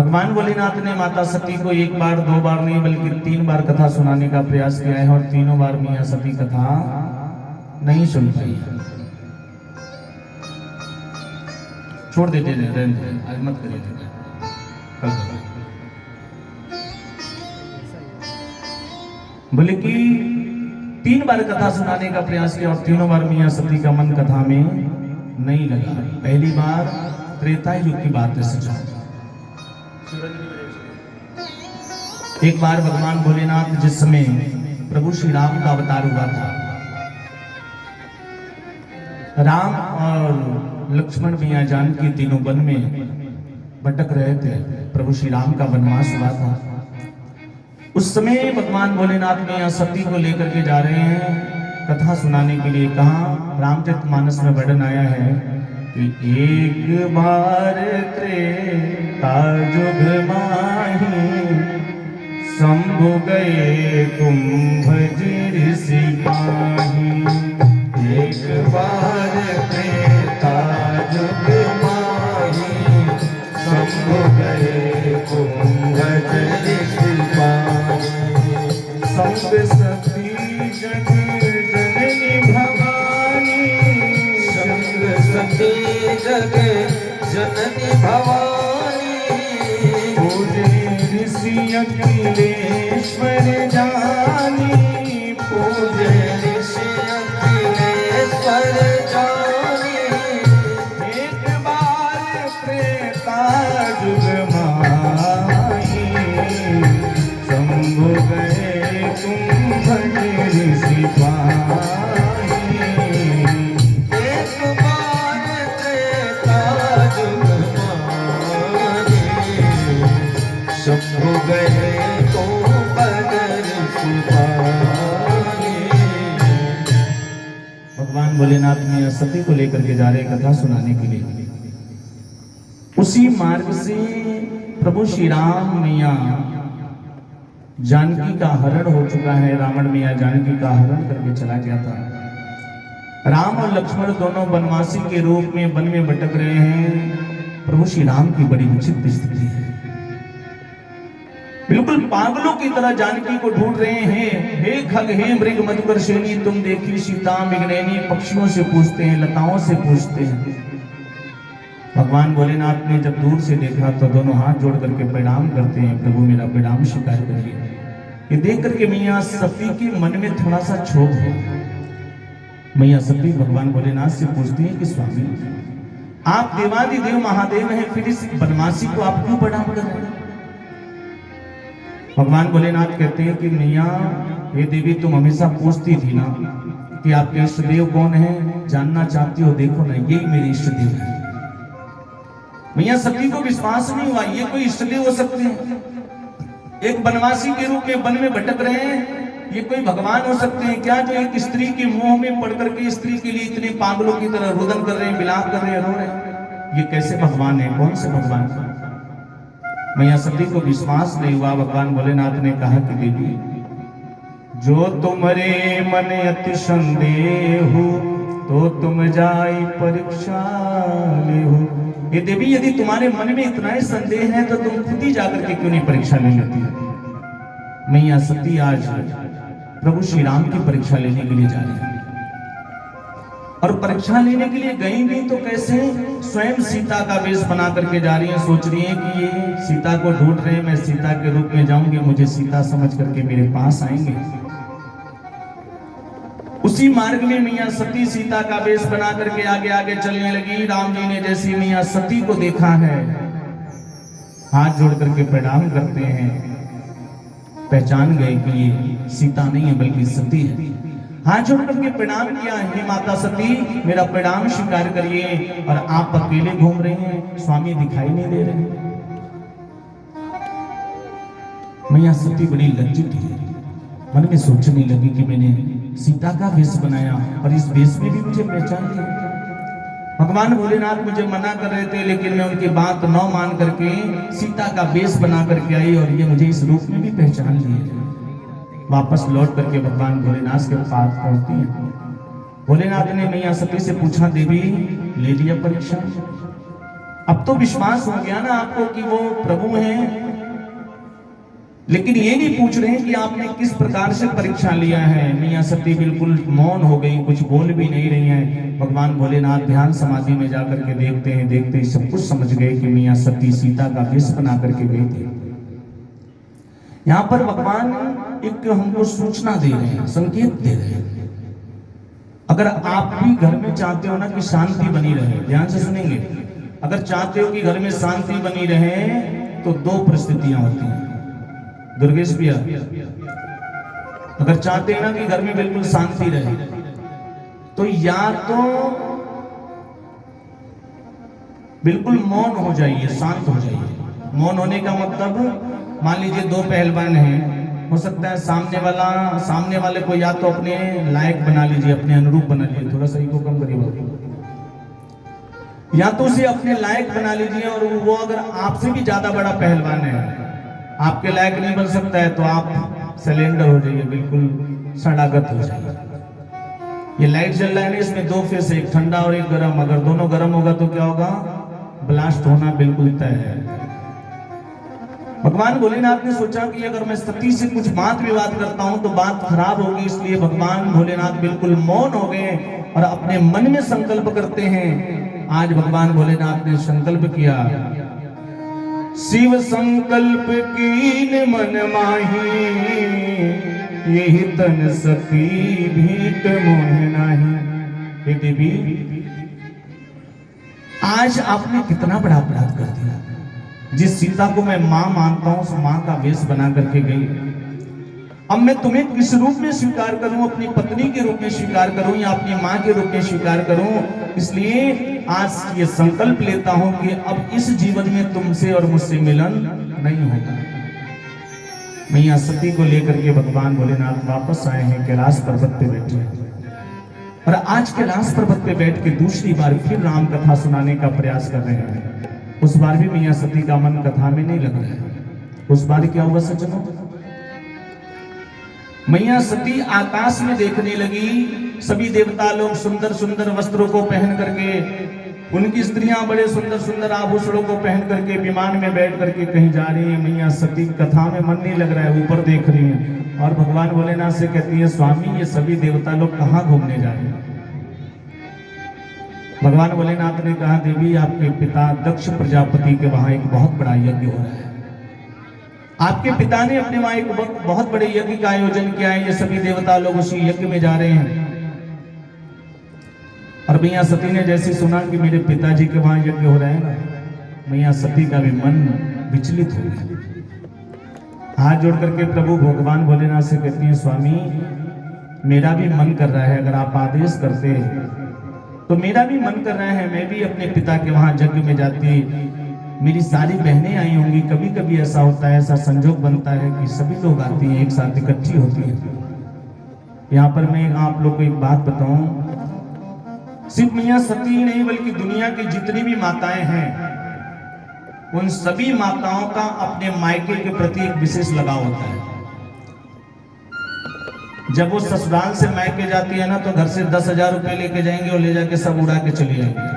भगवान भोलेनाथ ने माता सती को एक बार दो बार नहीं बल्कि 3 बार कथा सुनाने का प्रयास किया है और तीनों बार मियां सती कथा नहीं सुन पाई। छोड़ देते आज मत करिए बोले कि 3 बार कथा सुनाने का प्रयास किया और तीनों बार मियां सती का मन कथा में नहीं लगा। पहली बार त्रेता युग की बात है सचा। एक बार भगवान भोलेनाथ जिस समय प्रभु श्री राम का अवतार हुआ था, राम और लक्ष्मण मियां जानकी तीनों वन में भटक रहे थे। प्रभु श्री राम का वनवास हुआ था। उस समय भगवान भोलेनाथ मियां सती को लेकर के जा रहे हैं कथा सुनाने के लिए। कहा रामचरितमानस में वर्णन आया है कि एक बार त्रेता युग माही शंभु गए कुंभ ऋषि माही। एक बार त्रेता युग माही शंभु गए कुंभ ऋषि माही। संग सती जग जननी भवानी, संग सती जग जननी भवानी। पूजे ऋषि अखिलेश्वर जानी, पूजे ऋषि अखिलेश्वर जानी। एक बार त्रेता युग माही शंभु गए कुंभ ऋषि माही। एक बार त्रेता युग माही शंभु गए कुंभ ऋषि माही। भगवान भोलेनाथ मियां सती को लेकर के जा रहे कथा सुनाने के लिए। उसी मार्ग से प्रभु श्री राम मियां जानकी का हरण हो चुका है। रावण मियां जानकी का हरण करके चला गया था। राम और लक्ष्मण दोनों वनवासी के रूप में वन में भटक रहे हैं। प्रभु श्री राम की बड़ी विचित्र स्थिति है। बिल्कुल पागलों की तरह जानकी को ढूंढ रहे हैं। हे खग हे मृग मधुकर्षणी तुम देखी सीता मिगनैनी। पक्षियों से पूछते हैं, लताओं से पूछते हैं। भगवान भोलेनाथ ने जब दूर से देखा तो दोनों हाथ जोड़ करके प्रणाम करते हैं, प्रभु मेरा प्रणाम स्वीकार करिए। ये देख करके मियां सती के मन में थोड़ा सा क्षोभ है। मियां सती भगवान भोलेनाथ से पूछती है कि स्वामी आप देवादिदेव महादेव हैं, फिर इस बनवासी को आप क्यों प्रणाम कर रहे हैं? भगवान भोलेनाथ कहते हैं कि मियां ये देवी तुम हमेशा पूछती थी ना कि आपके इष्ट देव कौन है, जानना चाहती हो, देखो ना यही मेरे इष्ट देव है। मियां सती को विश्वास नहीं हुआ ये कोई इष्ट देव हो सकते हैं। एक बनवासी के रूप में वन में भटक रहे हैं, ये कोई भगवान हो सकते हैं क्या, जो एक स्त्री के मोह में पड़ करके स्त्री के लिए इतने पागलों की तरह रुदन कर रहे हैं, विलाप कर रहे हैं, रो रहे हैं? ये कैसे भगवान है, कौन से भगवान? मैया सती को विश्वास नहीं हुआ। भगवान भोलेनाथ ने कहा कि देवी जो तुम्हारे मन अति संदेह तो तुम जाई परीक्षा ले हो। ये देवी यदि तुम्हारे मन में इतना ही संदेह है तो तुम खुद ही जाकर के क्यों नहीं परीक्षा ले लेती? मैया सती आज प्रभु श्री राम की परीक्षा लेने के लिए जा रही है। और परीक्षा लेने के लिए गई भी तो कैसे, स्वयं सीता का वेश बना करके जा रही है। सोच रही है कि ये सीता को ढूंढ रहे हैं, मैं सीता के रूप में जाऊंगी, मुझे सीता समझ करके मेरे पास आएंगे। उसी मार्ग में मियां सती सीता का वेश बना करके आगे आगे चलने लगी। राम जी ने जैसे मियां सती को देखा है, हाथ जोड़ करके प्रणाम करते हैं, पहचान गए कि ये सीता नहीं है बल्कि सती है। हाथ जोड़ करके प्रणाम किया, हे माता सती मेरा प्रणाम स्वीकार करिए। और आप अकेले घूम रहे हैं, स्वामी दिखाई नहीं दे रहे। मैया सती बड़ी लज्जित है, मन में सोचने लगी कि मैंने सीता का वेश बनाया और इस वेश में भी मुझे पहचान लिया। भगवान भोलेनाथ मुझे मना कर रहे थे लेकिन मैं उनकी बात न मान करके सीता का वेश बना करके आई और ये मुझे इस रूप में भी पहचान लिए। वापस लौट करके भगवान भोलेनाथ के पास पहुंचती है। भोलेनाथ ने मैया सती से पूछा, देवी ले लिया परीक्षा? अब तो विश्वास हो गया ना आपको कि वो प्रभु हैं, लेकिन ये नहीं पूछ रहे हैं कि आपने किस प्रकार से परीक्षा लिया है। मियां सती बिल्कुल मौन हो गई, कुछ बोल भी नहीं रही हैं। भगवान भोलेनाथ ध्यान समाधि में जाकर के देखते ही सब कुछ समझ गए कि मियां सती सीता का वेश बना करके गई थी। यहाँ पर भगवान एक हमको सूचना दे रहे हैं, संकेत दे रहे हैं। अगर आप भी घर में चाहते हो ना कि शांति बनी रहे, ध्यान से सुनेंगे, अगर चाहते हो कि घर में शांति बनी रहे तो दो परिस्थितियां होती हैं। दुर्गेश भैया, अगर चाहते हैं ना कि घर में बिल्कुल शांति रहे तो या तो बिल्कुल मौन हो जाइए, शांत हो जाइए। मौन होने का मतलब, मान लीजिए दो पहलवान हैं, हो सकता है सामने वाले को या तो अपने लायक बना लीजिए, अपने अनुरूप बना लीजिए, थोड़ा सा को कम करिए, या तो उसे अपने लायक बना लीजिए। और वो अगर आपसे भी ज्यादा बड़ा पहलवान है, आपके लायक नहीं बन सकता है, तो आप सिलेंडर हो जाइए, बिल्कुल सड़ागत हो जाइए। ये लाइट जल रहा है ना, इसमें दो फेस है, एक ठंडा और एक गर्म। अगर दोनों गर्म होगा तो क्या होगा? ब्लास्ट होना बिल्कुल तय है। भगवान भोलेनाथ ने सोचा कि अगर मैं सती से कुछ बात विवाद करता हूं तो बात खराब होगी, इसलिए भगवान भोलेनाथ बिल्कुल मौन हो गए और अपने मन में संकल्प करते हैं। आज भगवान भोलेनाथ ने संकल्प किया, शिव संकल्प कीन मन माही, यही तन सती भीट मोह नाही। हे देवी, आज आपने कितना बड़ा अपराध कर दिया। जिस सीता को मैं मां मानता हूं, उस मां का वेश बना करके गई। अब मैं तुम्हें किस रूप में स्वीकार करूं? अपनी पत्नी के रूप में स्वीकार करूं या अपनी मां के रूप में स्वीकार करूं? इसलिए आज ये संकल्प लेता हूं कि अब इस जीवन में तुमसे और मुझसे मिलन नहीं होगा। मैया सती को लेकर के भगवान भोलेनाथ वापस आए हैं, कैलाश पर्वत पे बैठे हैं। और आज कैलाश पर्वत पे बैठ के दूसरी बार फिर राम कथा सुनाने का प्रयास कर रहे हैं। उस बार भी मैया सती का मन कथा में नहीं लग रहा है। उस बार क्या हुआ सज्जनों? मैया सती आकाश में देखने लगी, सभी देवता लोग सुंदर सुंदर वस्त्रों को पहन करके, उनकी स्त्रियां बड़े सुंदर सुंदर आभूषणों को पहन करके विमान में बैठ करके कहीं जा रही है। मैया सती कथा में मन नहीं लग रहा है, ऊपर देख रही है और भगवान भोलेनाथ से कहती है, स्वामी ये सभी देवता लोग कहाँ घूमने जा रहे हैं? भगवान भोलेनाथ ने कहा, देवी आपके पिता दक्ष प्रजापति के वहां एक बहुत बड़ा यज्ञ हो रहा है। आपके पिता ने अपने वहां एक बहुत बड़े यज्ञ का आयोजन किया है, ये सभी देवता लोग उसी यज्ञ में जा रहे हैं। और मैया सती ने जैसे सुना कि मेरे पिताजी के वहां यज्ञ हो रहा है ना, मैया सती का भी मन विचलित हो गया। हाथ जोड़ करके प्रभु भगवान भोलेनाथ से कहती है, स्वामी मेरा भी मन कर रहा है, अगर आप आदेश करते तो मेरा भी मन कर रहा है, मैं भी अपने पिता के वहां यज्ञ में जाती। मेरी सारी बहनें आई होंगी, कभी कभी ऐसा होता है, ऐसा संजोग बनता है कि सभी लोग आती हैं, एक साथ इकट्ठी होती हैं। यहाँ पर मैं आप लोग को एक बात बताऊं, सिर्फ मैया सती ही नहीं बल्कि दुनिया की जितनी भी माताएं हैं, उन सभी माताओं का अपने मायके के प्रति एक विशेष लगाव होता है। जब वो ससुराल से मायके जाती है ना, तो घर से 10,000 रुपए लेके जाएंगे और ले जाके सब उड़ा के चली जाएंगे।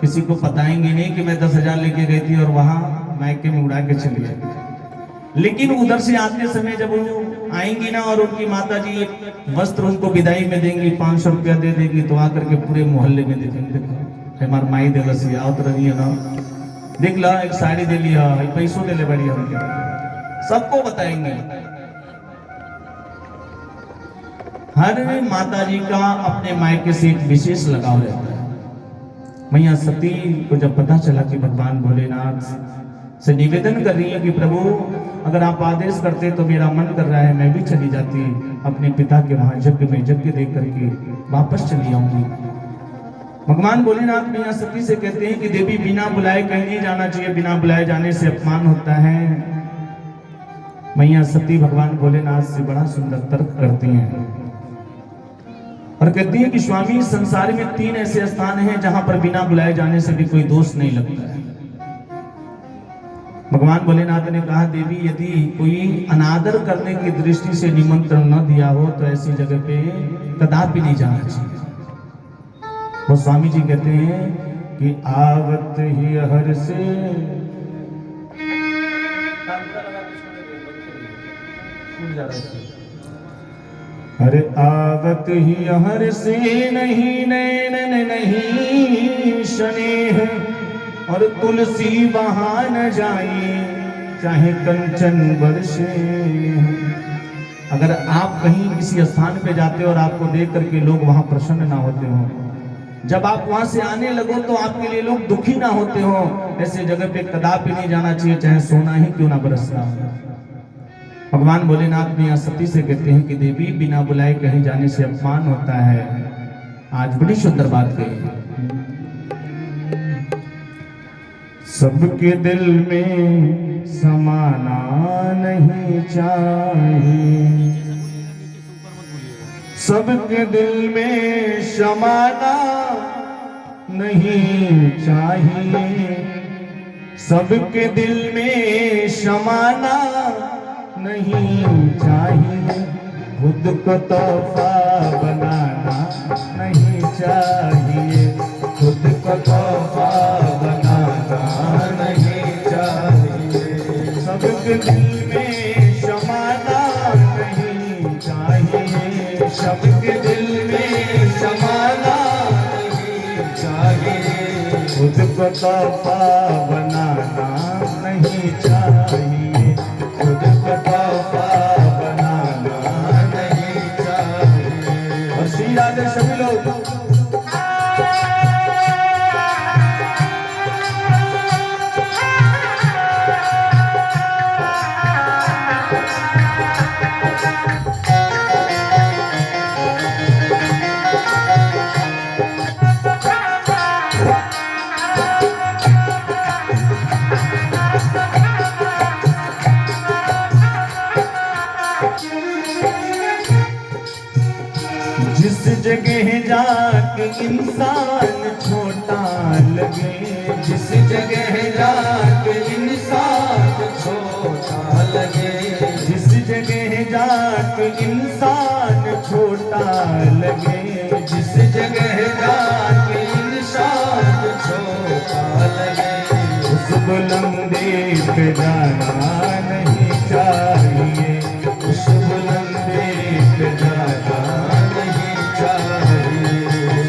किसी को बताएंगे नहीं कि मैं 10,000 लेके गई थी और वहां मायके में उड़ा के चली जाएगी। लेकिन उधर से आते समय जब वो आएंगी ना और उनकी माता जी वस्त्र उनको विदाई में देंगी, 500 रुपया दे देगी, तो आकर के पूरे मोहल्ले में देखेंगे, देखो हमार माई देवसी आओ तो रही है ना, देख ला एक साड़ी दे लिया, पैसों दे ले बड़ी, हम सबको बताएंगे। हर माता जी का अपने मायके से एक विशेष लगाव रहता है। मैया सती को जब पता चला कि भगवान भोलेनाथ से निवेदन कर रही है कि प्रभु अगर आप आदेश करते तो मेरा मन कर रहा है, मैं भी चली जाती अपने पिता के वहां यज्ञ में यज्ञ देख करके वापस चली आऊंगी। भगवान भोलेनाथ मैया सती से कहते हैं कि देवी बिना बुलाए कहीं नहीं जाना चाहिए, बिना बुलाए जाने से अपमान होता है। मैया सती भगवान भोलेनाथ से बड़ा सुंदर तर्क करती हैं और कहती है कि स्वामी संसार में 3 ऐसे स्थान हैं जहां पर बिना बुलाए जाने से भी कोई दोष नहीं लगता है। भगवान भोलेनाथ ने कहा, देवी यदि कोई अनादर करने की दृष्टि से निमंत्रण न दिया हो तो ऐसी जगह पे कदापि नहीं जाना चाहिए। वो स्वामी जी कहते हैं कि आवत ही हर से अरे आवत ही हर से नहीं नैनन नहीं स्नेह और तुलसी बहा न जाए चाहे कंचन बरसे। अगर आप कहीं किसी स्थान पे जाते हो और आपको देख करके लोग वहां प्रसन्न ना होते हो, जब आप वहां से आने लगो तो आपके लिए लोग दुखी ना होते हो, ऐसे जगह पे कदापि नहीं जाना चाहिए, चाहे सोना ही क्यों ना बरस रहा हो। भगवान भोलेनाथ ने यहाँ सती से कहते हैं कि देवी बिना बुलाए कहीं जाने से अपमान होता है। आज बड़ी सुंदर बात कही। सबके दिल में समाना नहीं चाहिए, सबके दिल में समाना नहीं चाहिए, सबके दिल में समाना नहीं चाहिए, खुद को तोहफा बनाना नहीं चाहिए, खुद को तोहफा बनाना नहीं चाहिए, सबके दिल में समाना नहीं चाहिए, सबके दिल में समाना नहीं चाहिए, खुद को तोहफा बनाना नहीं चाहिए, खुद को तोहफा बनाना नहीं चाहिए। और श्री राधे सभी लोग जिस जगह जाके इंसान छोटा लगे, जिस जगह जाके इंसान छोटा लगे, जिस जगह जाके इंसान छोटा लगे, जिस जगह जाके इंसान छोटा लगे, उस बुलंदी पे जाना नहीं चाहिए, उस बुलंदी पे जाना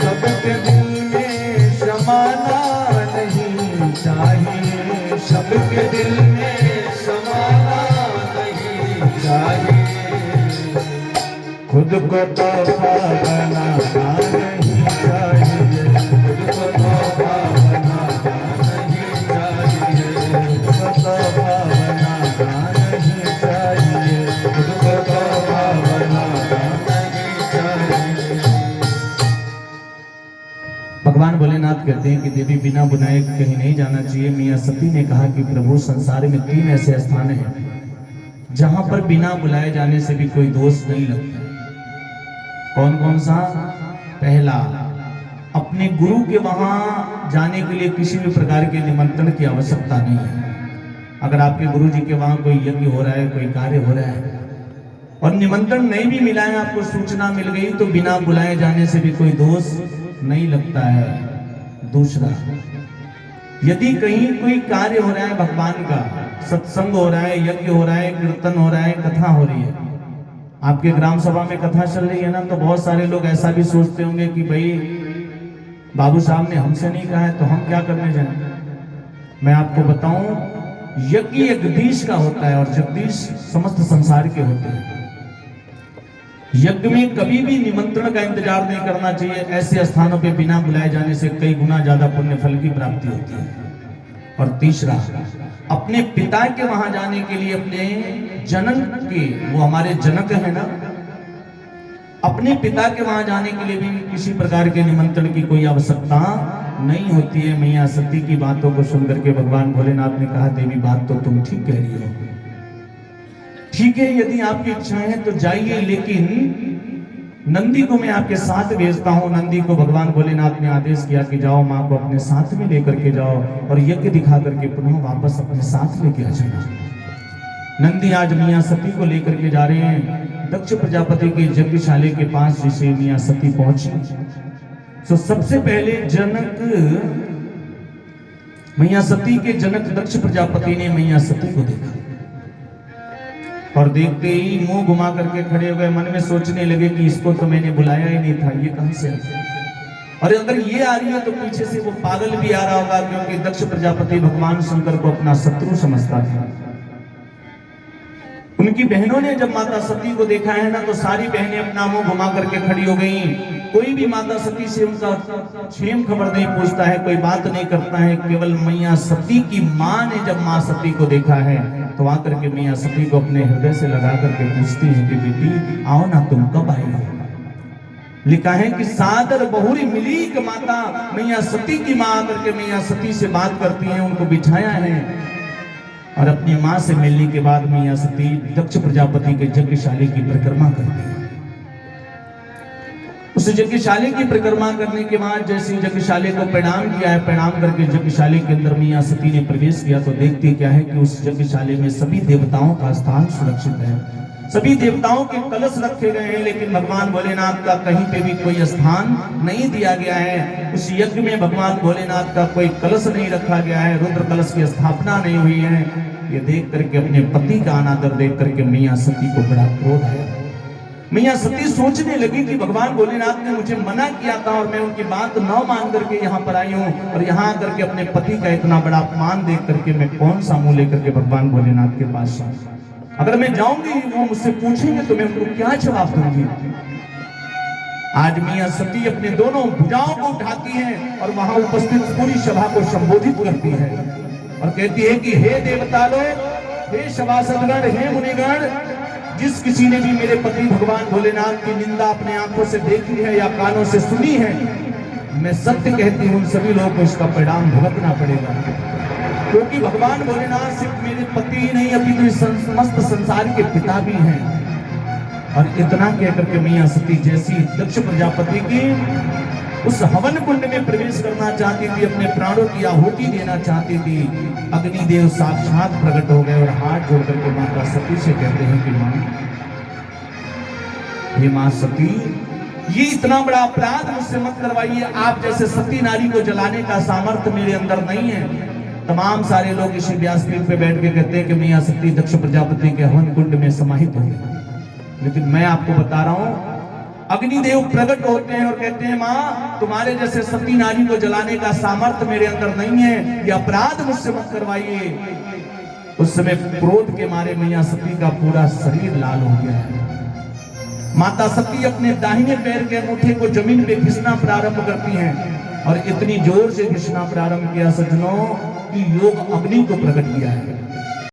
सबके दिल में समाना नहीं चाहिए, सबके दिल में समाना नहीं चाहिए, खुद को तोहफा बनाना नहीं चाहिए, खुद को तोहफा बनाना नहीं चाहिए, खुद को तोहफा बनाना नहीं चाहिए, खुद को तोहफा बनाना नहीं चाहिए। भगवान भोलेनाथ कहते हैं कि देवी बिना बुलाए कहीं नहीं जाना चाहिए। मियाँ सती ने कहा कि प्रभु संसार में 3 ऐसे स्थान हैं जहां पर बिना बुलाए जाने से भी कोई दोष नहीं लगता। कौन कौन सा? पहला, अपने गुरु के वहां जाने के लिए किसी भी प्रकार के निमंत्रण की आवश्यकता नहीं है। अगर आपके गुरु जी के वहां कोई यज्ञ हो रहा है, कोई कार्य हो रहा है और निमंत्रण नहीं भी मिला है, आपको सूचना मिल गई, तो बिना बुलाए जाने से भी कोई दोष नहीं लगता है। दूसरा, यदि कहीं कोई कार्य हो रहा है भगवान का, सत्संग हो रहा है, यज्ञ हो रहा है, कीर्तन हो रहा है, कथा हो रही है, आपके ग्राम सभा में कथा चल रही है ना, तो बहुत सारे लोग ऐसा भी सोचते होंगे कि भाई बाबू साहब ने हमसे नहीं कहा है तो हम क्या करने जाएं। मैं आपको बताऊं, यज्ञ जगदीश का होता है और जगदीश समस्त संसार के होते हैं। यज्ञ में कभी भी निमंत्रण का इंतजार नहीं करना चाहिए। ऐसे स्थानों पे बिना बुलाए जाने से कई गुना ज्यादा पुण्य फल की प्राप्ति होती है। और तीसरा, अपने पिता के वहां जाने के लिए, अपने जनक के, वो हमारे जनक है ना, अपने पिता के वहां जाने के लिए भी किसी प्रकार के निमंत्रण की कोई आवश्यकता नहीं होती है। मैया सती की बातों को सुनकर के भगवान भोलेनाथ ने कहा, देवी बात तो तुम ठीक कह रही हो, ठीक है, यदि आपकी इच्छा है तो जाइए, लेकिन नंदी को मैं आपके साथ भेजता हूँ। नंदी को भगवान भोलेनाथ ने आदेश किया कि जाओ, माँ को अपने साथ में लेकर के जाओ और यज्ञ दिखा करके पुनः वापस अपने साथ लेके आ जाना। नंदी आज मियाँ सती को लेकर के जा रहे हैं दक्ष प्रजापति के यज्ञशाले के पास, जिसे मियाँ सती पहुंची। तो सबसे पहले जनक मैया सती के जनक दक्ष प्रजापति ने मैया सती को देखा और देखते ही मुंह घुमा करके खड़े हो गए। मन में सोचने लगे कि इसको तो मैंने बुलाया ही नहीं था, ये कहां से आ? और अगर ये आ रही है तो पीछे से वो पागल भी आ रहा होगा, क्योंकि दक्ष प्रजापति भगवान शंकर को अपना शत्रु समझता था। उनकी बहनों ने जब माता सती को देखा है ना, तो सारी बहनें अपना मुंह घुमा करके खड़ी हो गई। कोई भी माता सती से उनका क्षेम खबर नहीं पूछता है, कोई बात नहीं करता है। केवल मैया सती की माँ ने जब माँ सती को देखा है तो आकर के मैया सती को अपने हृदय से लगा करके पूछती है कि बेटी आओ ना, तुम कब आई हो? लिखा है कि सादर बहुरी मिली कि माता मैया सती की माँ आकर के मैया सती से बात करती है, उनको बिठाया है और अपनी माँ से मिलने के बाद मैया सती दक्ष प्रजापति के यज्ञशाली की परिक्रमा करती है। उस यज्ञशाली की परिक्रमा करने के बाद जैसे यज्ञशाली को प्रणाम किया है, प्रणाम करके यज्ञशाली के अंदर मैया सती ने प्रवेश किया तो देखती क्या है कि उस यज्ञशाली में सभी देवताओं का स्थान सुरक्षित है, सभी देवताओं के कलश रखे गए हैं, लेकिन भगवान भोलेनाथ का कहीं पे भी कोई स्थान नहीं दिया गया है। उस यज्ञ में भगवान भोलेनाथ का कोई कलश नहीं रखा गया है, रुद्र कलश की स्थापना नहीं हुई है। ये देख करके अपने पति का अनादर देख करके मैया सती को बड़ा क्रोध आया। मैया सती सोचने लगी कि भगवान भोलेनाथ ने मुझे मना किया था और मैं उनकी बात न मान करके यहाँ पर आई हूँ, और यहाँ आकर के अपने पति का इतना बड़ा अपमान देख करके मैं कौन सा मुंह लेकर के भगवान भोलेनाथ के पास जाऊँ? अगर मैं जाऊंगी वो मुझसे पूछेंगे तो मैं उनको क्या जवाब दूंगी? आज मैया सती अपने दोनों भुजाओं को उठाती है और वहां उपस्थित पूरी सभा को संबोधित करती है और कहती है कि हे देवता लोग, हे सभासदगण, हे मुनिगण, जिस किसी ने भी मेरे पति भगवान भोलेनाथ की निंदा अपने आंखों से देखी है या कानों से सुनी है, मैं सत्य कहती हूँ उन सभी लोगों को इसका परिणाम भुगतना पड़ेगा, क्योंकि भगवान भोलेनाथ सिर्फ मेरे पति ही नहीं अपितु समस्त संसार के पिता भी हैं। और इतना कहकर के मैया सती जैसी दक्ष प्रजापति की उस हवन कुंड में प्रवेश करना चाहती थी, अपने प्राणों की आहुति देना चाहती थी, अग्निदेव साक्षात प्रकट हो गए और हाथ जोड़ करके माता सती से कहते हैं कि मां, हे मां सती, ये इतना बड़ा अपराध मुझसे मत करवाइए। आप जैसे सती नारी को जलाने का सामर्थ्य मेरे अंदर नहीं है। तमाम सारे लोग इसी व्यासपीठ पे बैठ के कहते हैं कि मैया सती दक्ष प्रजापति के हवन कुंड में समाहित हो गई, लेकिन मैं आपको बता रहा हूं, अग्निदेव प्रकट होते हैं और कहते हैं मां, तुम्हारे जैसे सती नारी को जलाने का सामर्थ्य मेरे अंदर नहीं है, ये अपराध मुझसे मत करवाइए। उस समय क्रोध के मारे मैया सती का पूरा शरीर लाल हो गया है। माता सती अपने दाहिने पैर के अंगूठे को जमीन पे घिसना प्रारंभ करती हैं और इतनी जोर से घिसना प्रारंभ किया सज्जनों कि योग अग्नि को प्रकट किया है।